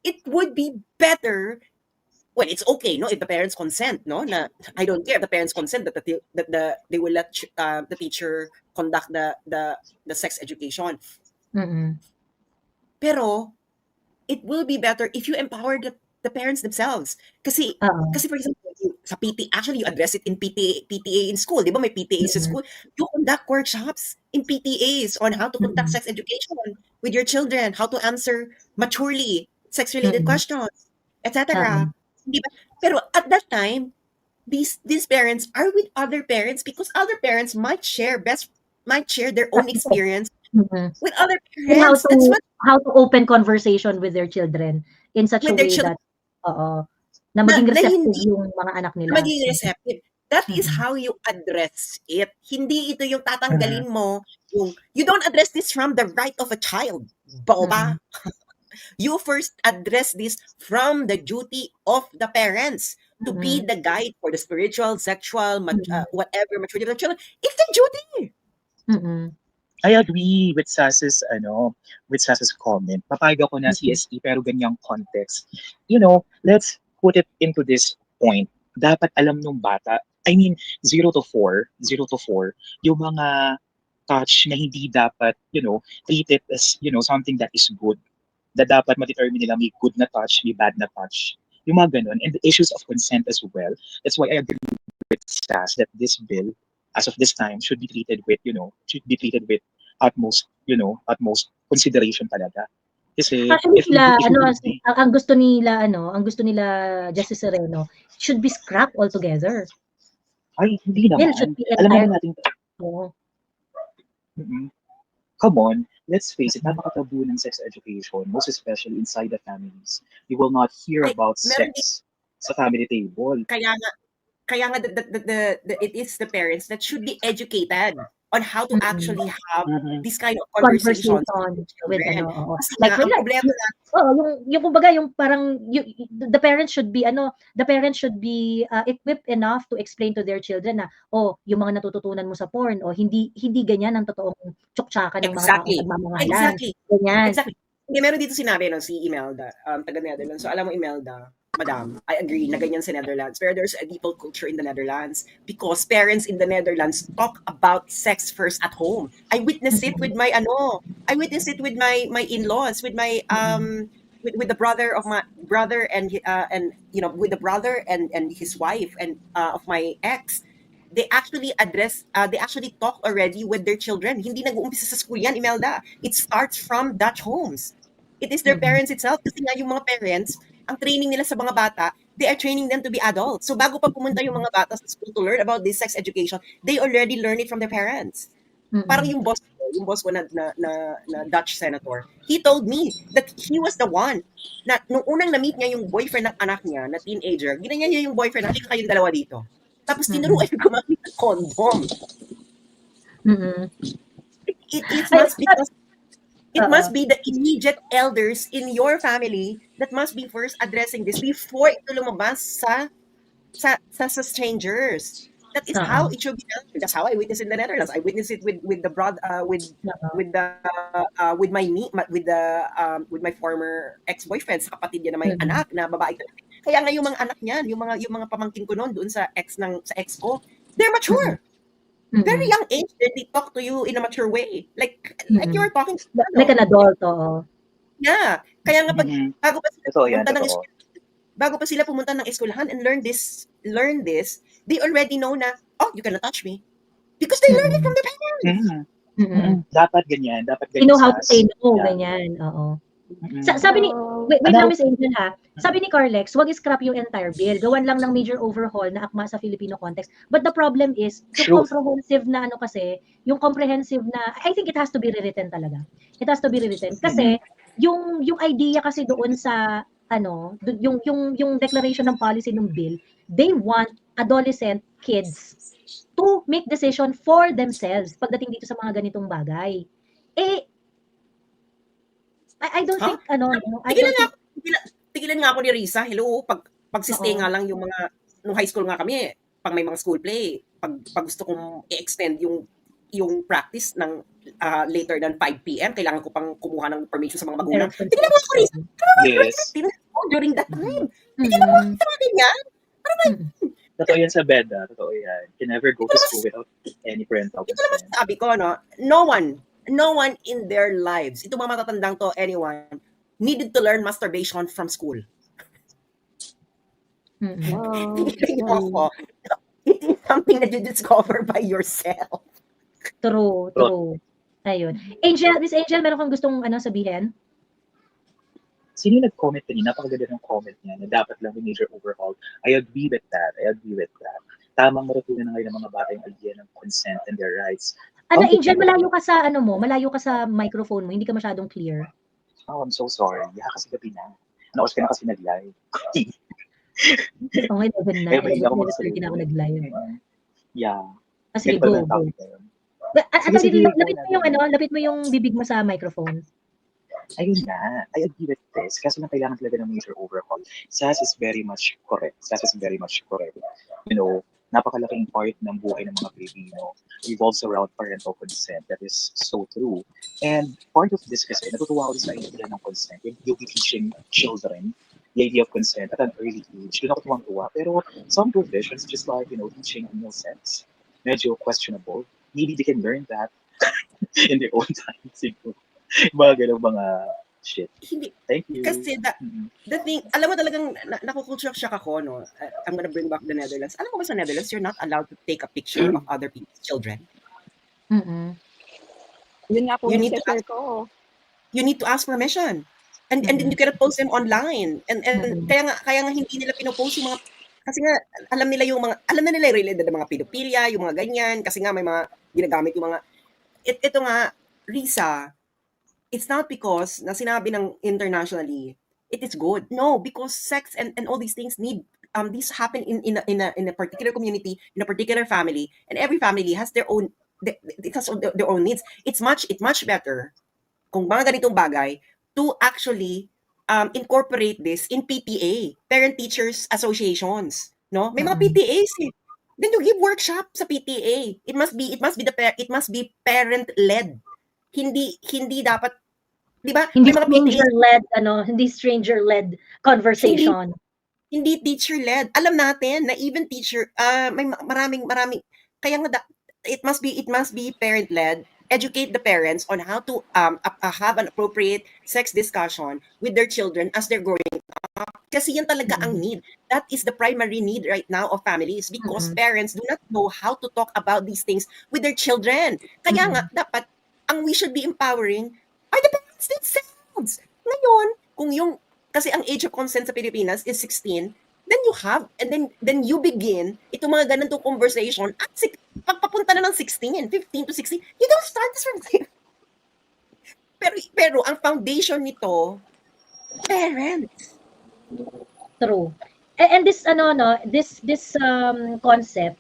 It would be better, well, it's okay, no, if the parents consent, no, na I don't care if the parents consent that they will let the teacher conduct the sex education. Pero it will be better if you empower the parents themselves. Kasi for example, sa PT, actually you address it in PTA in school. Di ba may PTA sa school? You conduct workshops in PTAs on how to conduct sex education with your children, how to answer maturely sex-related questions, etc. Di ba? Pero at that time, these parents are with other parents because other parents might share their own experience with other And how parents. That's what to open conversation with their children in such a With their way children. that na maging Na receptive hindi yung mga anak nila. maging receptive. That is how you address it. Hindi ito yung tatanggalin mo, you don't address this from the right of a child. Boba. You first address this from the duty of the parents to be the guide for the spiritual, sexual, whatever maturity of the children. It's their duty. I agree with Sas's comment. Papayag ako na CSE pero ganyang context. Let's put it into this point. Dapat alam nung bata, I mean 0 to 4, yung mga touch na hindi dapat, treated as, something that is good. Na dapat ma-determine nila may good na touch, may bad na touch. Yung mga ganun. And the issues of consent as well. That's why I agree with Sas that this bill, as of this time, should be treated with utmost consideration talaga. Kasi Actually if ang gusto nila Justice Sereno should be scrapped altogether. ay, hindi Bill naman. should be Alam naman entirely. natin, come on, let's face it, napaka-taboo ng sex education, most especially inside the families. You will not hear about sex sa family table. Kaya nga it is the parents that should be educated on how to actually have this kind of conversations with children. Kasi Like, ang problema na, yung kumbaga yung parang the parents should be equipped enough to explain to their children na yung mga natututunan mo sa porn hindi ganyan ang totoong tsuktsakan ng mga taong nagmamahalan. Ganyan. Exactly. Hindi, meron dito sinabi, si Imelda, taga Netherlands. So, alam mo, Imelda, Madam, I agree na ganyan sa Netherlands. Pero there's a default culture in the Netherlands because parents in the Netherlands talk about sex first at home. I witnessed it with my in-laws, with my with the brother of my brother and with the brother and his wife and of my ex. They actually talk already with their children. Hindi nag-uumpisa sa school yan, Imelda. It starts from Dutch homes. It is their parents itself. Kasi nga yung mga parents, ang training nila sa mga bata, they are training them to be adults. So bago pa pumunta yung mga bata sa school to learn about this sex education, they already learn it from their parents. Parang yung boss ko na Dutch senator, he told me that he was the one na nung unang na-meet niya yung boyfriend ng anak niya na teenager, ginanyan niya yung boyfriend, halika kayong dalawa dito. Tapos tinuruan yung gumamit ng condom. It must be the immediate elders in your family that must be first addressing this before ito lumabas sa strangers. That is how it should be done. That's how I witnessed in the Netherlands. I witnessed it with the brother with my former ex-boyfriend, sa kapatid niya na may anak na babae. Kaya nga yung mga anak niyan, yung mga pamangkin ko noon doon sa ex ko, they're mature. Very young age, they talk to you in a mature way. Like you were talking to like an adult. Yeah. Kaya nga bago pa sila pumunta ng eskwelahan and learn this, they already know na, you cannot touch me. Because they learned it from their parents. Dapat ganyan. You know how to say no, ganyan. Oo. Sabi ni, wait lang, Miss Angel ha. Sabi ni Carlex, wag i-scrap yung entire bill. Gawan lang ng major overhaul na akma sa Filipino context. But the problem is, yung comprehensive na I think it has to be rewritten talaga. It has to be rewritten. Kasi, yung idea kasi doon sa, yung declaration ng policy ng bill, they want adolescent kids to make decision for themselves pagdating dito sa mga ganitong bagay. I don't think, tigilan nga ako ni Risa. Hello, pag nga lang yung mga, nung high school nga kami, pag may mga school play, pag gusto kong i-extend yung practice ng later than 5 p.m., kailangan ko pang kumuha ng permission sa mga magulang. Parents' Tingnan mo ako, Risa. Yes. Tingnan mo during that time. Mm-mm. Sa mga ganyan. Totoo yan sa bed, totoo yan. You can never go to school without any parental Ito naman consent. sabi ko, no? No one in their lives, ito mga matatandang to, anyone, needed to learn masturbation from school. Mm-mm. Tingnan mo ako. It is something that you discover by yourself. True. Ayun. Miss Angel, meron kang gustong sabihin? Sino yung nag-comment kanina? Napakaganda ng comment niya na dapat lang may major overhaul. I agree with that. Tamang matutunan na ngayon ng mga bata yung idea ng consent and their rights. Angel, malayo ka sa microphone mo, hindi ka masyadong clear. Oh, I'm so sorry. Kasi gabi na. Naos ka na kasi nag-live. Okay, 11 na. Kaya mahilig ako 11:30 na ako nag-live. Yeah. Sige, Ganito go. pala ang topic ngayon. Sige, Lapit mo yung bibig mo sa microphone. Ayun nga, I agree with this. Kasi lang kailangan talaga ng major overhaul. SAS is very much correct. You know, napakalaking part ng buhay ng mga Pilipino revolves around parental consent. That is so true. And part of this kasi, natutuwa ko sa idea ng consent. You'll be teaching children the idea of consent at an early age. Doon ako tuwang-tuwa. Pero some provisions, just like, teaching meal sex, medyo questionable. Maybe they can learn that in their own time. Siguro. Mga ganun mga shit. Hindi. Thank you. Kasi the thing, alam mo talagang nakukulture shock ako, no? I'm gonna bring back the Netherlands. Alam mo ba sa Netherlands, you're not allowed to take a picture of other people's children. Mm-mm. Yun nga po You yung need to sister ko. You need to ask permission. And then you cannot post them online. And kaya nga hindi nila pinopost yung mga, kasi nga alam nila yung related na mga pedophilia, yung mga ganyan, kasi nga may mga ginagamit yung mga, ito nga, Risa, it's not because na sinabi ng internationally, it is good. No, because sex and all these things need, these happen in a particular community, in a particular family, and every family has their own, their own needs. It's much better kung mga ganitong bagay to actually incorporate this in PTA, Parent Teachers Associations, no? May mga PTAs eh. Then you give workshop sa PTA. It must be parent led. Hindi dapat, 'di ba? Hindi May mga PTAs, stranger-led, hindi stranger-led conversation. hindi teacher led. Alam natin na even teacher, may maraming kaya nga it must be parent led. Educate the parents on how to have an appropriate sex discussion with their children as they're growing up. Kasi yan talaga ang need. That is the primary need right now of families because parents do not know how to talk about these things with their children. Kaya nga, dapat, ang we should be empowering are the parents themselves. Ngayon, kasi ang age of consent sa Pilipinas is 16, then you have, and then you begin itong mga ganitong conversation at pagpapunta na ng 16, 15 to 16, you don't start this from there. Pero ang foundation nito, parents. True. And this concept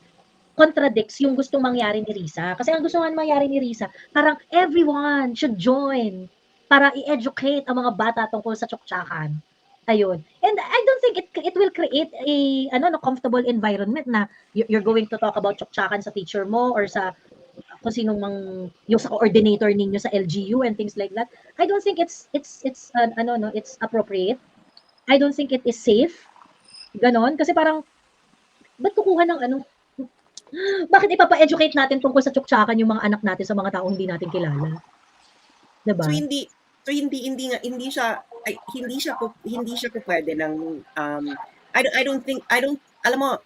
contradicts yung gustong mangyari ni Risa. Kasi ang gusto nga mangyari ni Risa, parang everyone should join para i-educate ang mga bata tungkol sa tsuktsakan. Ayun. And I don't think it will create a comfortable environment na you're going to talk about tsuktsakan sa teacher mo or sa kung sinong yung sa coordinator ninyo sa LGU and things like that. I don't think it's appropriate. I don't think it is safe. Ganon. Kasi parang, ba't kukuha ng bakit ipapa-educate natin tungkol sa tsuktsakan yung mga anak natin sa mga taong hindi natin kilala? Diba? So hindi siya po pwede ng alam mo,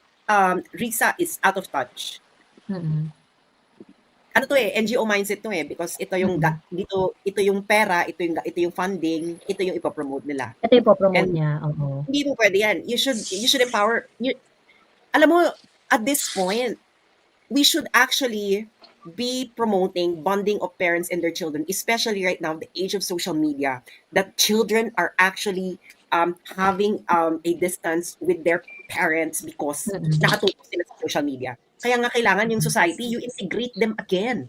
Risa is out of touch. Ano to NGO mindset to because ito yung ito yung pera, ito yung funding, ito yung ipopromote nila. Ito yung ipopromote niya. Oo. Hindi mo pwede yan. You should empower. Alam mo, at this point, we should actually be promoting bonding of parents and their children, especially right now, the age of social media, that children are actually having a distance with their parents because nakatutok sila sa social media. Kaya nga kailangan yung society, you integrate them again.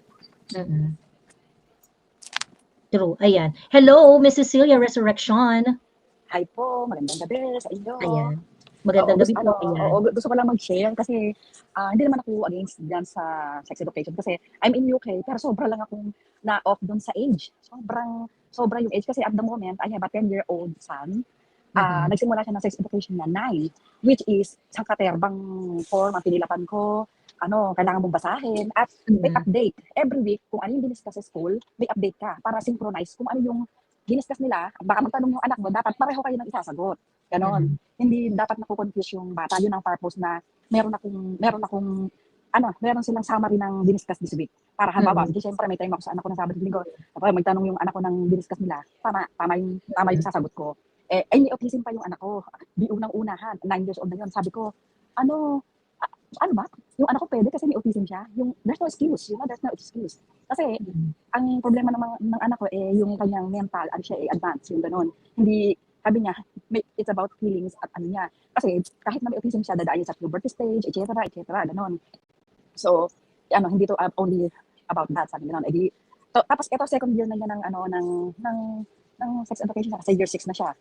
True. Ayan. Hello, Miss Cecilia Resurrection. Hi po, magandang gabi sa inyo. Ayan. Magandang gabi po. Gusto ko lang mag-share kasi hindi naman ako against dyan sa sex education kasi I'm in UK pero sobra lang akong na-off doon sa age. Sobra yung age kasi at the moment I have a 10-year-old son. Nagsimula siya ng sex education na 9, which is sa katerbang form ang pinilapan ko, kailangan mong basahin at may update. Every week, kung ano yung diniscuss sa school, may update ka para synchronize kung ano yung diniscuss nila. Baka magtanong yung anak mo, dapat pareho kayo ng isasagot. Ganon. Hindi dapat nakukonfuse yung bata. Yun ang purpose na meron silang summary ng diniscuss this week. Para halimbawa, di syempre may time ako sa anak ko ng Sabado at Linggo. Tapos magtanong yung anak ko ng diniscuss nila, tama yung sasagot ko. May autism pa yung anak ko. Di unang-unahan, 9 years old na yun. Sabi ko, ano ba? Yung anak ko pwede kasi may autism siya. There's no excuse, there's no excuse. Kasi, ang problema ng anak ko, yung kanyang mental, siya, advanced, yung gano'n. Hindi, sabi niya, it's about feelings at ano niya. Kasi, kahit na may autism siya, dadaan sa puberty stage, etc., gano'n. So, hindi to only about that, sabi gano'n. Tapos, ito, second year na niya ng sex education, kasi year 6 na siya.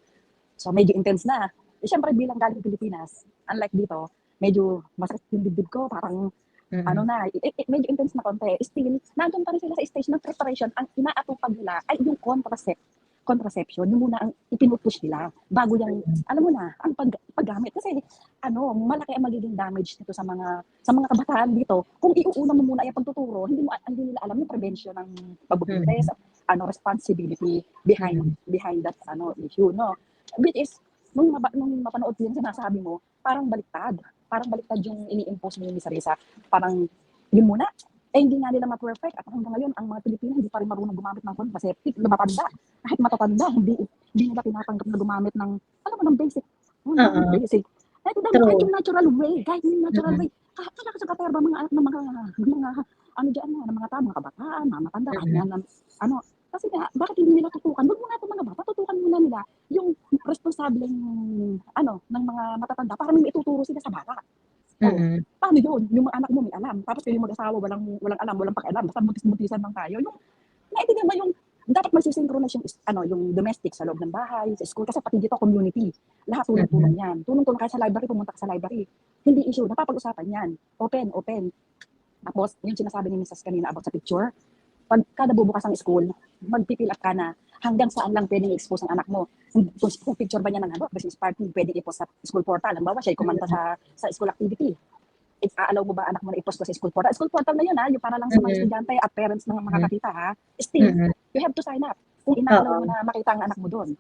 So, medyo intense na. Siyempre, bilang galing Pilipinas, unlike dito, medyo masakit yung dibdib ko, parang, medyo intense na konti. Still, nandun pa rin sila sa stage ng preparation. Ang inaatupag nila ay yung contraception, yung muna ang ipinupush nila, bago yung, alam mo na, ang paggamit. Kasi, malaki ang magiging damage nito sa mga kabataan dito. Kung iuuna mo muna yung pagtuturo, hindi nila alam yung prevention ng pagbubuntis, responsibility behind that issue, no? Which is, nung mapanood ko yung sinasabi mo, parang baliktad yung ini-impose mo yung isa-isa. Parang, yun muna, hindi nga nila ma-perfect. At hanggang ngayon, ang mga Pilipino hindi pa rin marunong gumamit ng contraceptive. Lumatanda. Kahit matatanda, hindi nila pinapanggap na gumamit ng basic. Basic. Kahit yung natural way. Kahit sa katerba, mga anak ng mga tao, mga kabataan, mga matanda, kasi nga, bakit hindi nila tutukan? Huwag muna itong mga bata, tutukan muna nila yung responsableng, ng mga matatanda para may ituturo sila sa bata. Paano yun? Yung mga anak mo may alam. Tapos kayo mag-asawa, walang alam, walang pakialam. Basta buntis-buntisan lang tayo. Naintindihan mo yung, dapat magsisynchronize yung domestic sa loob ng bahay, sa school. Kasi pati dito, community. Lahat tulong-tulong yan. Tulong-tulong kahit sa library, pumunta ka sa library. Hindi issue, napapag-usapan yan. Open. Tapos, yung sinasabi ni Mrs. kanina about sa picture, pag kada bubukas ang school, magpipil up ka na hanggang saan lang pwedeng i-expose ang anak mo. Kung picture ba niya ng business party, pwedeng i-post sa school portal. Halimbawa, siya kumanta sa school activity. Aalaw mo ba anak mo na i-post ko sa school portal? School portal na yun, yung para lang sa mga estudyante at parents ng mga katita, Still, you have to sign up. Kung inaalaw mo na makita ang anak mo doon.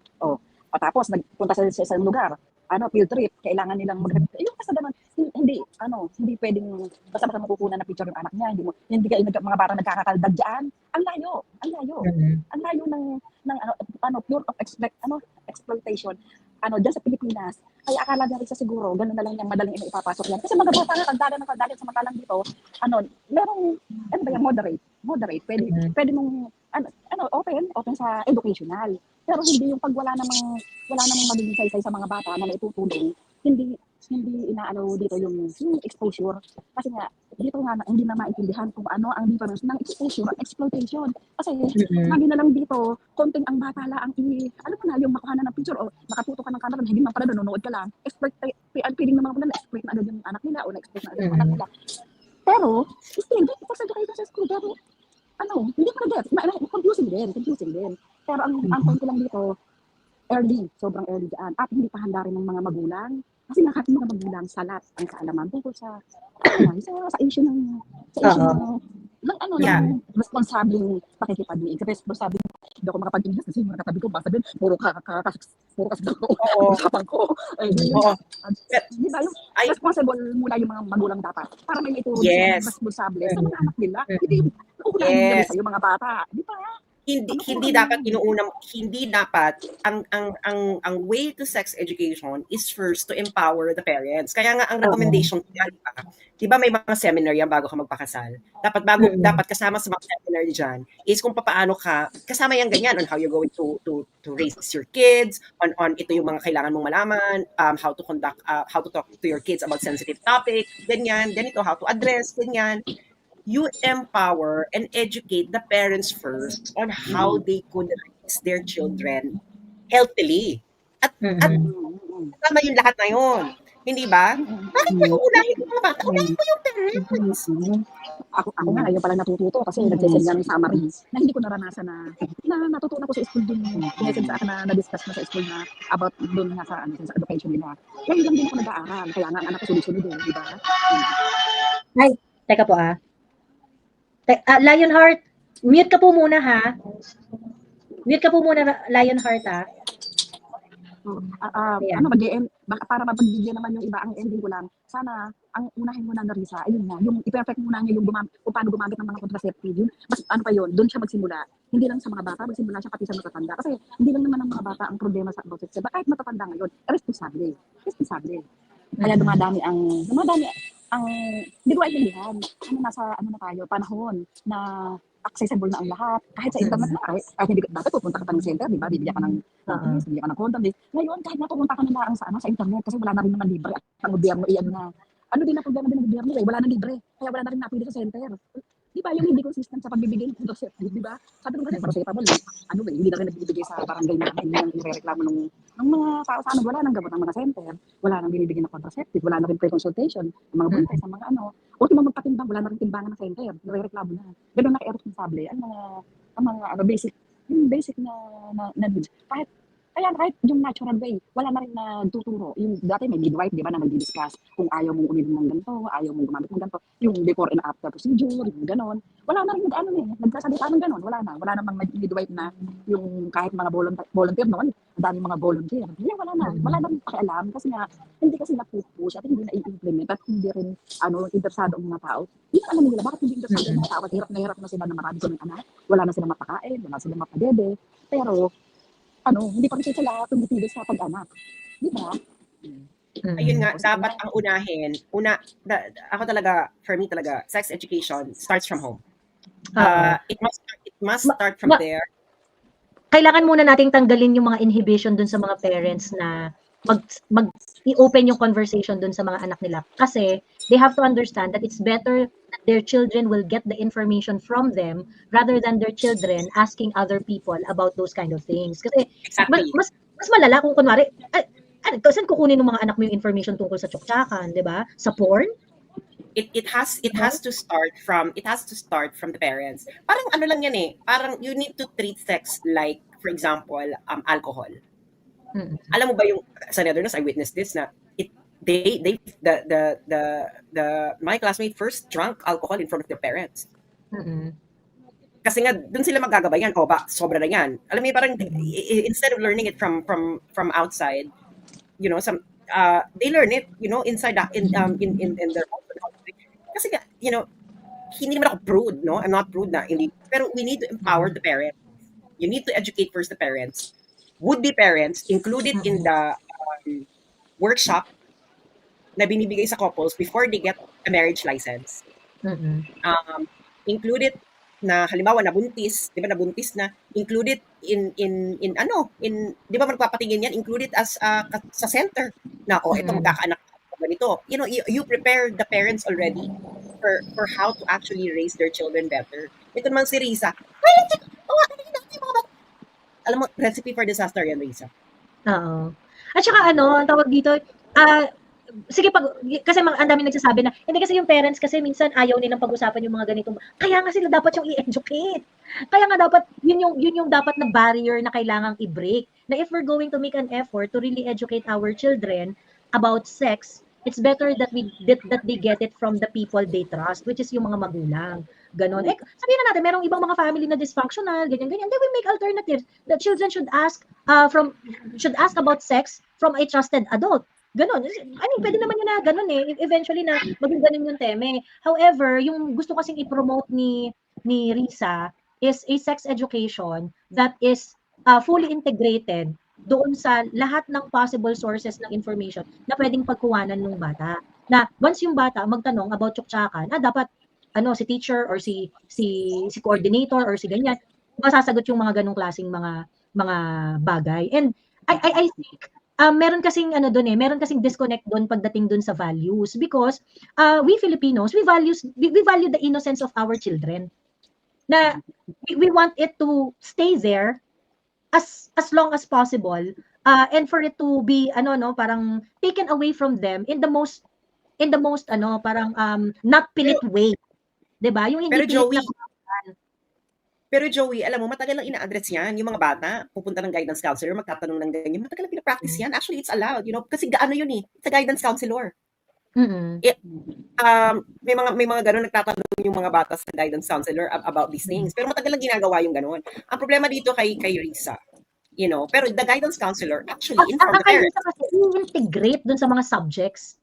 Tapos, nagpunta sa isang lugar, field trip, kailangan nilang yung kasi naman, hindi pwedeng basta makukunan na picture yung anak niya, hindi kayo mga bata nagkakakaldag dyan. Ang layo ng pure of exploitation. Dyan sa Pilipinas, ay akala niya rin sa siguro, gano'n na lang yung madaling ipapasok yan. Kasi mga bata nga, kagdagan, samantalang dito, merong, moderate, pwede mong, open sa educational. Pero hindi yung pag wala namang magiging saysay sa mga bata na naitutulong, hindi inaalaw dito yung exposure. Kasi nga, dito nga hindi na maintindihan kung ano ang difference ng exposure at exploitation. Kasi lagi na lang dito, konting ang bata lang alam mo na, yung makuha na ng picture o nakatuto ka ng camera, hindi man pala nanonood ka lang, feeling naman pala na-exploit na agad yung anak nila o na-exploit na agad yung anak nila. Pero, still, dito sa education sa school, pero, hindi ko na-get. Confusing din. Pero ang point ko lang dito, sobrang early dyan. At hindi pa handa rin ng mga magulang. Kasi lahat ng mga magulang salat ang kaalaman tungkol sa issue ng responsabling pakikipag-iig. Responsabling, hindi ako makapag-English kasi mga katabi ko, basta din, puro kasi ko, usapan ko. Di ba yung responsible muna yung mga magulang dapat para may ituro siya responsable sa mga anak nila. Hindi uulahin nila sa yung mga bata. Di ba? Hindi dapat ang way to sex education is first to empower the parents. Kaya nga ang recommendation, di ba may mga seminar yan bago ka magpakasal? Dapat kasama sa mga seminar diyan is kung paano ka kasama yan ganyan on how you're going to raise your kids, on ito yung mga kailangan mong malaman, how to talk to your kids about sensitive topic, ganyan, ganito how to address, ganyan. You empower and educate the parents first on how they could raise their children healthily. At kasama yung lahat na yun. Hindi ba? Bakit mo uunahin yung mga bata? Unahin mo yung parents. Ako nga, ngayon pala natututo kasi nagsisend nga ng summary na hindi ko naranasan na natutunan ko sa school dun. Sinesend sa akin na na-discuss na sa school na about dun nga sa education nila. Ngayon lang din ako nag-aaral. Kaya nga ang anak ko sunod-sunod din, di ba? Teka po Lionheart, mute ka po muna ha. Mute ka po muna, Lionheart ha. Ano, para mapagbigyan naman yung iba, ang ending ko lang, sana, ang unahin mo na Risa, ayun nga, yung i-perfect muna niya yung kung paano gumamit ng mga contraceptive, yun, mas, ano pa yun, doon siya magsimula. Hindi lang sa mga bata, magsimula siya pati sa matatanda. Kasi hindi lang naman ang mga bata ang problema sa about sex. Kahit matatanda ngayon, responsable. Kaya dumadami ang, hindi ko maintindihan. Ano na tayo, panahon na accessible na ang lahat. Kahit sa internet na, kahit hindi dapat pupunta ka pa ng center, di ba? Bibigyan ka ng bibigyan ka ng condom. Ngayon, kahit napupunta ka na lang sa internet, kasi wala na rin naman libre. Ang gobyerno, ano din ang problema din ng gobyerno, wala na libre. Kaya wala na rin napili sa center. Di ba, yung hindi consistent sa pagbibigay ng contraceptive, di ba? Sabi ko kasi, paracetamol, hindi na rin nagbibigay sa barangay namin, yung nire-reklamo ng mga tao sa amin, wala nang gamot ng mga center, wala nang binibigay ng contraceptive, wala na rin pre-consultation, ng mga buntis, ng mga ultimo magpatimbang, wala na rin timbangan ng center, nire-reklamo na. Ganun na ka-irresponsable, ang mga basic na needs. Kaya kahit yung natural way, wala na rin nagtuturo. Yung dati may midwife, di ba, na nag-discuss kung ayaw mong uminom ng ganito, ayaw mong gumamit ng ganito, yung before and after procedure, yung ganon. Wala na rin nagsasalita ng ganon. Wala namang midwife na yung kahit mga volunteer noon, ang daming mga volunteer. Wala na rin pakialam kasi nga, hindi kasi napupush at hindi na-implement at hindi rin interesado ang mga tao. Hindi alam nila, bakit hindi interesado ang mga tao? At hirap na sila na marami silang anak, wala na silang mapakain, wala silang mapadede, pero hindi pa rin sila tumitigil sa pag-anak. Di ba? Ayun nga, dapat ang unahin. Ako talaga, for me talaga, sex education starts from home. It must start from there. Kailangan muna nating tanggalin yung mga inhibition dun sa mga parents na i-open yung conversation dun sa mga anak nila. Kasi they have to understand that it's better that their children will get the information from them rather than their children asking other people about those kind of things. Kasi Exactly. mas malala kung kunwari, saan kukunin ng mga anak mo yung information tungkol sa tsuktsakan, di ba? Sa porn? It has to start from the parents. Parang ano lang yan eh. Parang you need to treat sex like, for example, alcohol. Alam mo ba yung sa Netherlands, I witnessed this na my classmate first drank alcohol in front of their parents. Kasi nga dun sila magagabayan, sobra na yan. Alam mo parang instead of learning it from outside, they learn it, inside in their home. Kasi nga, hindi naman ako prude, no? I'm not prude na, hindi. Pero we need to empower the parents. You need to educate first the parents. Would-be parents included in the workshop na binibigay sa couples before they get a marriage license. Included na halimbawa nabuntis, 'di ba nabuntis na included in di ba magpapatingin yan included as sa center na ito magkakaanak ganito. You prepare the parents already for how to actually raise their children better. Ito naman si Risa. Alam mo, recipe for disaster yan, Risa. Oo. At saka ang tawag dito, sige kasi ang dami nagsasabi na, hindi kasi yung parents kasi minsan ayaw nilang pag-usapan yung mga ganitong, kaya nga sila dapat yung i-educate. Kaya nga dapat, yun yung dapat na barrier na kailangang i-break. Na if we're going to make an effort to really educate our children about sex, it's better that they get it from the people they trust, which is yung mga magulang. Ganon. Sabihin na natin, merong ibang mga family na dysfunctional, ganyan. They will make alternatives. The children should ask about sex from a trusted adult. Ganon. Pwede naman yun na ganon eh. Eventually na maging ganon yung teme. However, yung gusto kasing i-promote ni Risa is a sex education that is fully integrated doon sa lahat ng possible sources ng information na pwedeng pagkuhanan ng bata. Na once yung bata magtanong about tsuktsakan, dapat si teacher or si coordinator or si ganyan, masasagot yung mga ganong klaseng mga bagay. And I think meron kasing meron kasing disconnect doon pagdating doon sa values because we Filipinos, we value the innocence of our children. Na we want it to stay there as long as possible and for it to be ano no, parang taken away from them in the most ano, parang not pilit way. 'Di ba? Yung hindi Pero pilit Joey, na pero Joey, alam mo, matagal lang ina-address yan. Yung mga bata, pupunta ng guidance counselor, magtatanong ng ganyan. Matagal lang pinapractice yan. Actually, it's allowed, you know, kasi gaano yun eh. It's a guidance counselor. Mm. May mga ganun nagtatanong yung mga bata sa guidance counselor about these things. Pero matagal lang ginagawa yung ganun. Ang problema dito kay Risa, you know, pero the guidance counselor actually informed the Ang parents. idea kasi i-integrate dun sa mga subjects.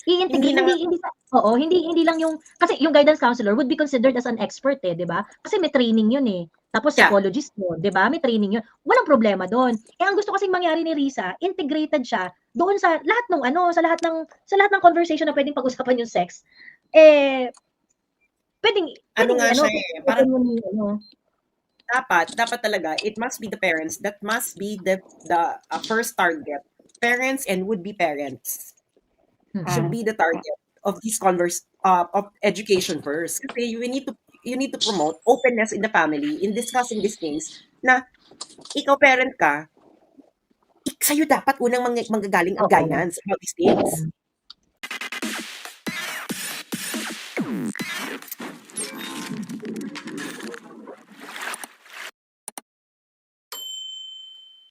I-integrate, hindi lang yung, kasi yung guidance counselor would be considered as an expert eh, di ba? Kasi may training yun eh. Tapos Yeah. psychologist yun, di ba? May training yun. Walang problema doon. Eh, ang gusto kasing mangyari ni Risa, integrated siya doon sa lahat ng sa lahat ng conversation na pwedeng pag-usapan yung sex. Eh, pwedeng Siya eh, parang ano, dapat talaga, it must be the parents that must be the first target. Parents and would-be parents should be the target of these of education first. Kasi you need to promote openness in the family in discussing these things na ikaw parent ka, sa'yo dapat unang manggagaling ang Oo. guidance about these things.